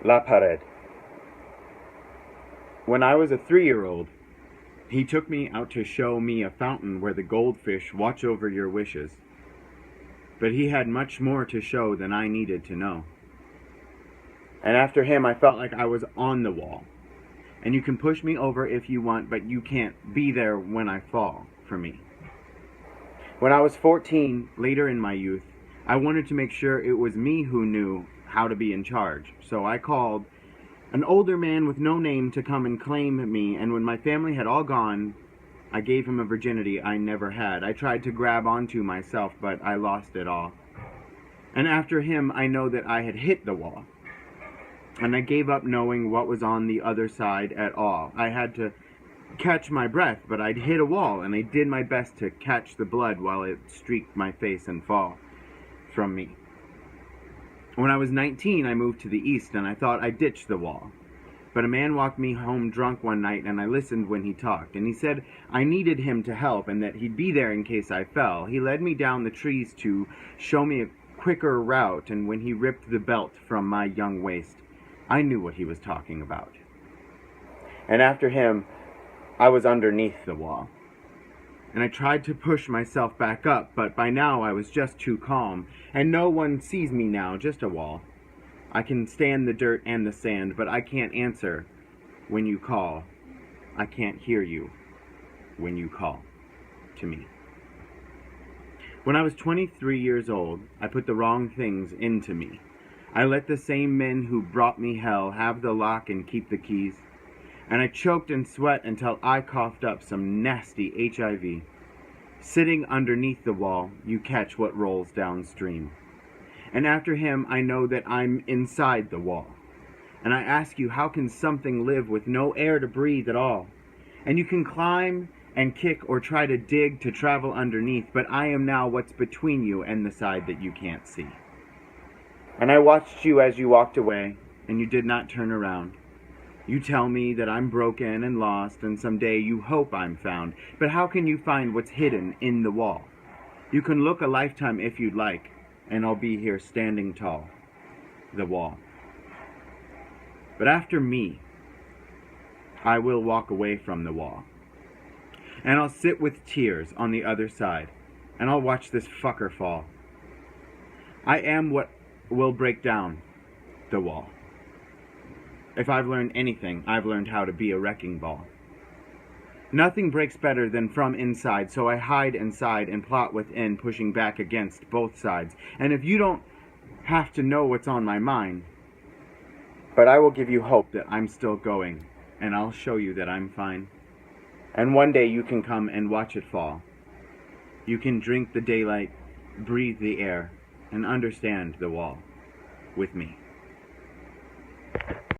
La Pared. When I was a 3-year-old, he took me out to show me a fountain where the goldfish watch over your wishes. But he had much more to show than I needed to know. And after him, I felt like I was on the wall. And you can push me over if you want, but you can't be there when I fall for me. When I was 14, later in my youth, I wanted to make sure it was me who knew how to be in charge. So I called an older man with no name to come and claim me, and when my family had all gone, I gave him a virginity I never had. I tried to grab onto myself, but I lost it all. And after him, I know that I had hit the wall. And I gave up knowing what was on the other side at all. I had to catch my breath, but I'd hit a wall, and I did my best to catch the blood while it streaked my face and fall from me. When I was 19, I moved to the east, and I thought I'd ditch the wall. But a man walked me home drunk one night, and I listened when he talked, and he said I needed him to help and that he'd be there in case I fell. He led me down the trees to show me a quicker route, and when he ripped the belt from my young waist, I knew what he was talking about. And after him, I was underneath the wall. And I tried to push myself back up, but by now I was just too calm, and no one sees me now, just a wall. I can stand the dirt and the sand, but I can't answer when you call. I can't hear you when you call to me. When I was 23 years old, I put the wrong things into me. I let the same men who brought me hell have the lock and keep the keys. And I choked and sweat until I coughed up some nasty HIV. Sitting underneath the wall, you catch what rolls downstream. And after him, I know that I'm inside the wall. And I ask you, how can something live with no air to breathe at all? And you can climb and kick or try to dig to travel underneath, but I am now what's between you and the side that you can't see. And I watched you as you walked away, and you did not turn around. You tell me that I'm broken and lost, and someday you hope I'm found. But how can you find what's hidden in the wall? You can look a lifetime if you'd like, and I'll be here standing tall. The wall. But after me, I will walk away from the wall. And I'll sit with tears on the other side, and I'll watch this fucker fall. I am what will break down the wall. If I've learned anything, I've learned how to be a wrecking ball. Nothing breaks better than from inside, so I hide inside and plot within, pushing back against both sides. And if you don't have to know what's on my mind, but I will give you hope that I'm still going, and I'll show you that I'm fine. And one day you can come and watch it fall. You can drink the daylight, breathe the air, and understand the wall with me.